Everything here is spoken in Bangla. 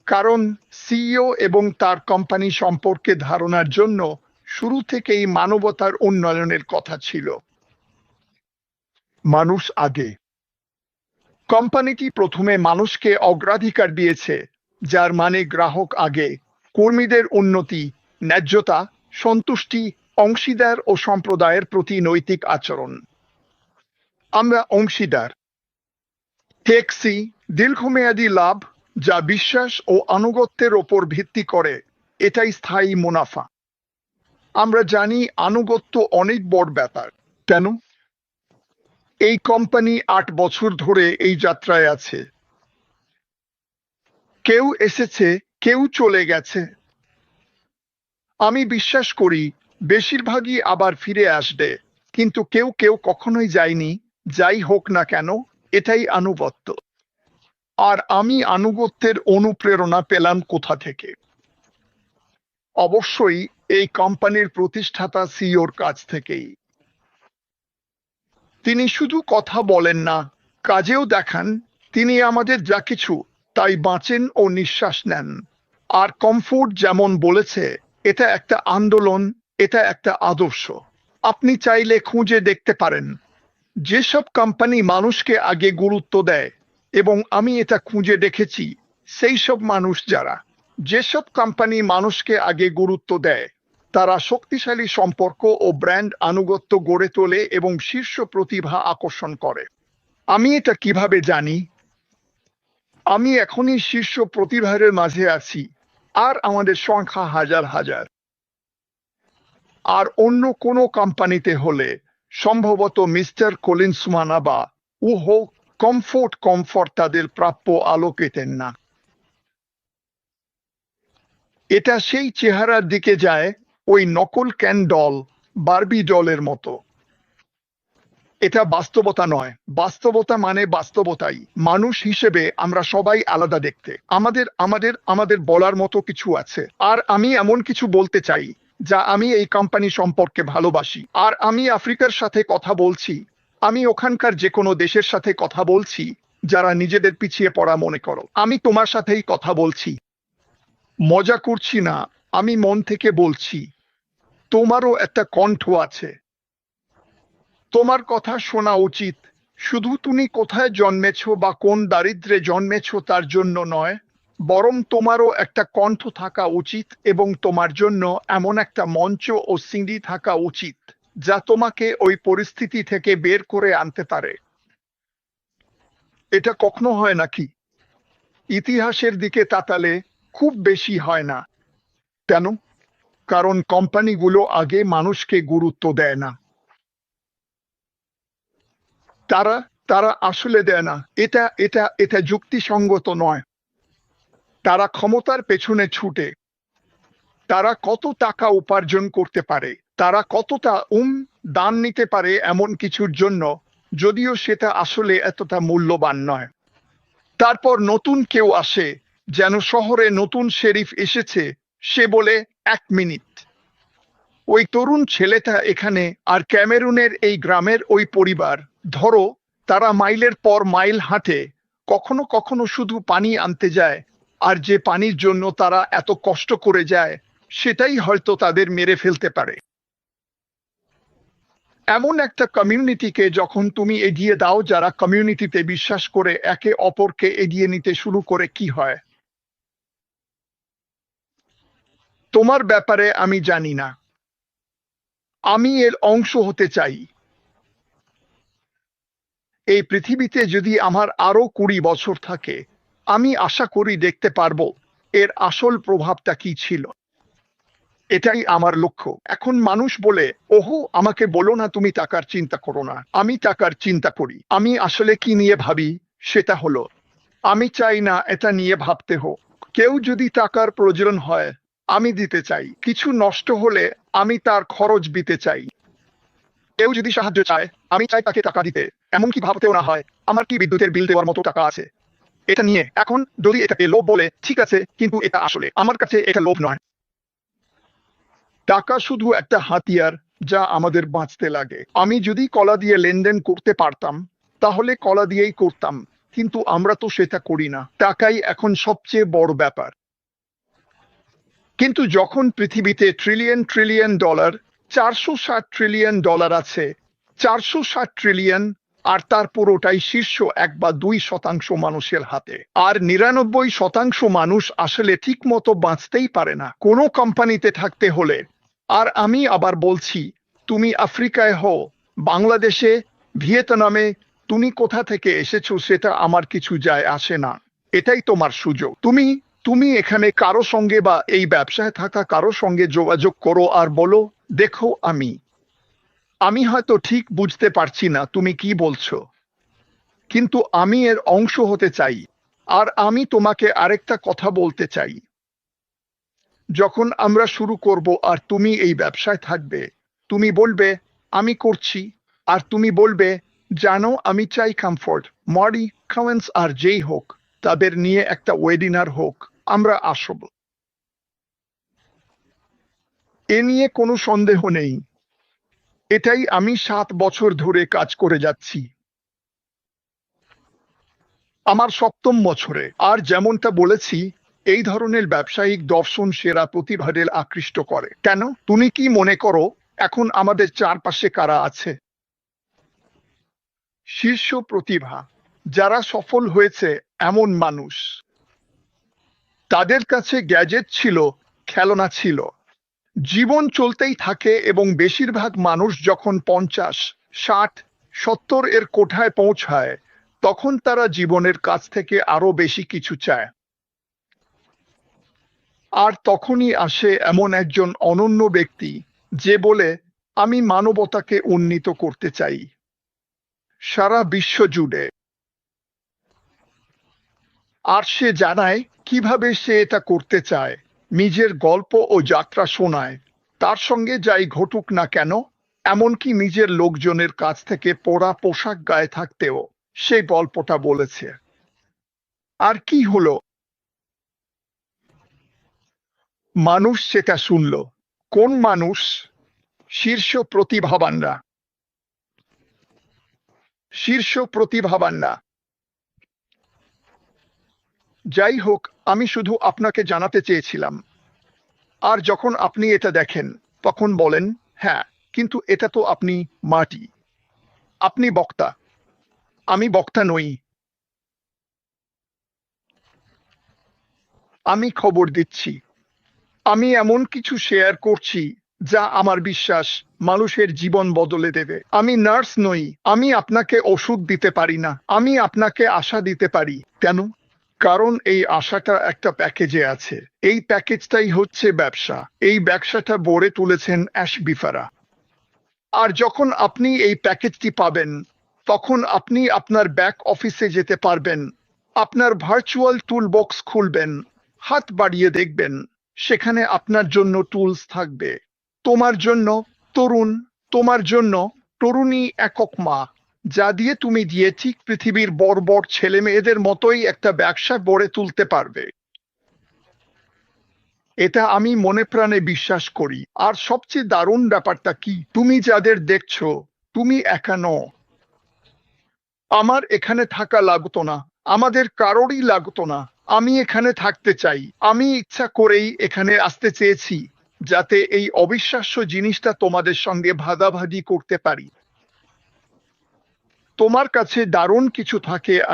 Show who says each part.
Speaker 1: কারণ সিইও এবং তার কোম্পানি সম্পর্কে ধারণার জন্য শুরু থেকেই মানবতার উন্নয়নের কথা ছিল। মানুষ আগে। কোম্পানিটি প্রথমে মানুষকে অগ্রাধিকার দিয়েছে, যার মানে গ্রাহক আগে, কর্মীদের উন্নতি, ন্যায্যতা, সন্তুষ্টি, অংশীদার ও সম্প্রদায়ের প্রতি নৈতিক আচরণ। আমরা অংশীদার। টেকসই, দীর্ঘমেয়াদী লাভ, যা বিশ্বাস ও আনুগত্যের ওপর ভিত্তি করে, এটাই স্থায়ী মুনাফা। আমরা জানি আনুগত্য অনেক বড় ব্যাপার। কেন? এই কোম্পানি ৮ বছর ধরে এই যাত্রায় আছে। কেউ এসেছে, কেউ চলে গেছে। আমি বিশ্বাস করি বেশিরভাগই আবার ফিরে আসবে, কিন্তু কেউ কেউ কখনোই যায়নি। যাই হোক না কেন, এটাই আনুগত্য। আর আমি আনুগত্যের অনুপ্রেরণা পেলাম কোথা থেকে? অবশ্যই এই কোম্পানির প্রতিষ্ঠাতা সিইওর কাছ থেকেই। তিনি শুধু কথা বলেন না, কাজেও দেখান। তিনি আমাদের যা কিছু তাই বাঁচেন ও নিঃশ্বাস নেন। আর কমফোর্ট যেমন বলেছে, এটা একটা আন্দোলন, এটা একটা আদর্শ। আপনি চাইলে খুঁজে দেখতে পারেন যেসব কোম্পানি মানুষকে আগে গুরুত্ব দেয়, এবং আমি এটা খুঁজে দেখেছি, সেই সব মানুষ যারা, যেসব কোম্পানি মানুষকে আগে গুরুত্ব দেয়, তারা শক্তিশালী সম্পর্ক ও ব্র্যান্ড আনুগত্য গড়ে তোলে এবং শীর্ষ প্রতিভা আকর্ষণ করে। আমি এটা কিভাবে জানি? আমি এখনই শীর্ষ প্রতিভার মাঝে আছি, আর আমাদের সংখ্যা হাজার হাজার। আর অন্য কোনো কোম্পানিতে হলে সম্ভবত মিস্টার কলিন্সমানা বা উহো কমফোর্ট তাদের প্রাপ্য আলো পেতেন না। এটা সেই চেহারার দিকে যায়, ওই নকল ক্যান ডল, বারবি ডলের মতো। এটা বাস্তবতা নয়। বাস্তবতা মানে বাস্তবতাই। মানুষ হিসেবে আমরা সবাই আলাদা দেখতে। আমাদের আমাদের আমাদের বলার মতো কিছু আছে। আর আমি এমন কিছু বলতে চাই যা আমি এই কোম্পানি সম্পর্কে ভালোবাসি। আর আমি আফ্রিকার সাথে কথা বলছি। আমি ওখানকার যে কোনো দেশের সাথে কথা বলছি যারা নিজেদের পিছিয়ে পড়া মনে করো। আমি তোমার সাথেই কথা বলছি। মজা করছি না, আমি মন থেকে বলছি। তোমারও একটা কণ্ঠ আছে। তোমার কথা শোনা উচিত। শুধু তুমি কোথায় জন্মেছ বা কোন দারিদ্র্যে জন্মেছ তার জন্য নয়, বরং তোমারও একটা কণ্ঠ থাকা উচিত, এবং তোমার জন্য এমন একটা মঞ্চ ও সিঁড়ি থাকা উচিত যা তোমাকে ওই পরিস্থিতি থেকে বের করে আনতে পারে। এটা কখনো হয় নাকি? ইতিহাসের দিকে তাকালে খুব বেশি হয় না। কেন? কারণ কোম্পানিগুলো আগে মানুষকে গুরুত্ব দেয় না। তারা তারা আসলে দেয় না। এটা এটা এটা যুক্তিসঙ্গত নয়। তারা ক্ষমতার পেছনে ছুটে। তারা কত টাকা উপার্জন করতে পারে, তারা কতটা দান নিতে পারে এমন কিছুর জন্য, যদিও সেটা আসলে এতটা মূল্যবান নয়। তারপর নতুন কেউ আসে, যেন শহরে নতুন শেরিফ এসেছে। সে বলে, ১ মিনিট। ওই তরুণ ছেলেটা এখানে, আর ক্যামেরুনের এই গ্রামের ওই পরিবার, ধরো, তারা মাইলের পর মাইল হাঁটে, কখনো কখনো শুধু পানি আনতে যায়। আর যে পানির জন্য তারা এত কষ্ট করে যায়, সেটাই হয়তো তাদের মেরে ফেলতে পারে। এমন একটা কমিউনিটিকে যখন তুমি এগিয়ে দাও যারা কমিউনিটিতে বিশ্বাস করে, একে অপরকে এগিয়ে নিতে শুরু করে, কি হয়? তোমার ব্যাপারে আমি জানি না। আমি এর অংশ হতে চাই। এই পৃথিবীতে যদি আমার আরো ২০ বছর থাকে, আমি আশা করি দেখতে পারবো এর আসল প্রভাবটা কি ছিল। এটাই আমার লক্ষ্য। এখন মানুষ বলে, ওহো, আমাকে বলো না তুমি টাকার চিন্তা করো না। আমি টাকার চিন্তা করি। আমি আসলে কি নিয়ে ভাবি সেটা হলো, আমি চাই না এটা নিয়ে ভাবতে হোক। কেউ যদি টাকার প্রয়োজন হয়, আমি দিতে চাই। কিছু নষ্ট হলে আমি তার খরচ দিতে চাই। কেউ যদি সাহায্য চায়, আমি চাই তাকে টাকা দিতে। এমনকি ভাবতেও না হয় আমার কি বিদ্যুতের বিল দেওয়ার মতো টাকা আছে এটা নিয়ে। এখন যদি এটাকে লোভ বলে, ঠিক আছে, কিন্তু এটা আসলে আমার কাছে এটা লোভ নয়। টাকা শুধু একটা হাতিয়ার যা আমাদের বাঁচতে লাগে। আমি যদি কলা দিয়ে লেনদেন করতে পারতাম, তাহলে কলা দিয়েই করতাম। কিন্তু আমরা তো সেটা করি না। টাকাই এখন সবচেয়ে বড় ব্যাপার। কিন্তু যখন পৃথিবীতে trillion trillion dollar, 460 trillion dollar আছে, 460 ট্রিলিয়ন, আর তার পুরোটাই শীর্ষ 1 বা 2% মানুষের হাতে, আর 99% মানুষ আসলে ঠিক মতো বাঁচতেই পারে না কোনো কোম্পানিতে থাকতে হলে। আর আমি আবার বলছি, তুমি আফ্রিকায় হও, বাংলাদেশে, ভিয়েতনামে, তুমি কোথা থেকে এসেছো সেটা আমার কিছু যায় আসে না। এটাই তোমার সুযোগ। তুমি তুমি এখানে কারো সঙ্গে বা এই ব্যবসায় থাকা কারো সঙ্গে যোগাযোগ করো আর বলো, দেখো, আমি হয়তো ঠিক বুঝতে পারছি না তুমি কি বলছো, কিন্তু আমি এর অংশ হতে চাই। আর আমি তোমাকে আরেকটা কথা বলতে চাই, যখন আমরা শুরু করব আর তুমি এই ব্যবসায় থাকবে, তুমি বলবে আমি করছি, আর তুমি বলবে, জানো, আমি চাই কমফোর্ট, মডি কামেন্স আর যেই হোক, তাদের নিয়ে একটা ওয়েবিনার হোক, আমরা আসব। এ নিয়ে কোনো সন্দেহ নেই। এটাই আমি 7 বছর ধরে কাজ করে যাচ্ছি, আমার 7ম বছরে। আর যেমনটা বলেছি, এই ধরনের ব্যবসায়িক দর্শন সেরা প্রতিভাদের আকৃষ্ট করে। কেন? তুমি কি মনে করো এখন আমাদের চারপাশে কারা আছে? শীর্ষ প্রতিভা, যারা সফল হয়েছে এমন মানুষ। তাদের কাছে গ্যাজেট ছিল, খেলনা ছিল। জীবন চলতেই থাকে এবং বেশিরভাগ মানুষ যখন 50, 60, 70 এর কোঠায় পৌঁছায়, তখন তারা জীবনের কাছ থেকে আরো বেশি কিছু চায়। আর তখনই আসে এমন একজন অনন্য ব্যক্তি, যে বলে, আমি মানবতাকে উন্নীত করতে চাই সারা বিশ্ব জুড়ে। আর সে জানায় কিভাবে সে এটা করতে চায়, নিজের গল্প ও যাত্রা শোনায়। তার সঙ্গে যাই ঘটুক না কেন, এমনকি নিজের লোকজনের কাছ থেকে পরা পোশাক গায়ে থাকতেও সেই গল্পটা বলেছে। আর কি হলো? মানুষ সেটা শুনল। কোন মানুষ? শীর্ষ প্রতিভাবানরা। শীর্ষ প্রতিভাবানরা। যাই হোক, আমি শুধু আপনাকে জানাতে চেয়েছিলাম। আর যখন আপনি এটা দেখেন, তখন বলেন, হ্যাঁ, কিন্তু এটা তো আপনি মাটি। আপনি বক্তা। আমি বক্তা নই। আমি খবর দিচ্ছি। আমি এমন কিছু শেয়ার করছি যা আমার বিশ্বাস মানুষের জীবন বদলে দেবে। আমি নার্স নই। আমি আপনাকে ওষুধ দিতে পারি না। আমি আপনাকে আশা দিতে পারি। কেন? কারণ এই আশাটা একটা প্যাকেজে আছে। এই প্যাকেজটাই হচ্ছে ব্যবসা। এই ব্যবসাটা গড়ে তুলেছেন অ্যাশবিফারা। আর যখন আপনি এই প্যাকেজটি পাবেন, তখন আপনি আপনার ব্যাক অফিসে যেতে পারবেন, আপনার ভার্চুয়াল টুল বক্স খুলবেন, হাত বাড়িয়ে দেখবেন, সেখানে আপনার জন্য টুলস থাকবে। তোমার জন্য তরুণ, তোমার জন্য তরুণী একক মা, যা দিয়ে তুমি দিয়ে ঠিক পৃথিবীর বড় বড় ছেলে মেয়েদের মতোই একটা ব্যবসা গড়ে তুলতে পারবে। এটা আমি মনে প্রাণে বিশ্বাস করি। আর সবচেয়ে দারুণ ব্যাপারটা কি, তুমি যাদের দেখছো, তুমি একা নও। আমার এখানে থাকা লাগতো না, আমাদের কারোরই লাগতো না। আমি এখানে থাকতে চাই। আমি ইচ্ছা করেই এখানে আসতে চেয়েছি, যাতে এই অবিশ্বাস্য জিনিসটা তোমাদের সঙ্গে ভাগাভাগি করতে পারি। তোমার কাছে দারুণ কিছু থাকে আর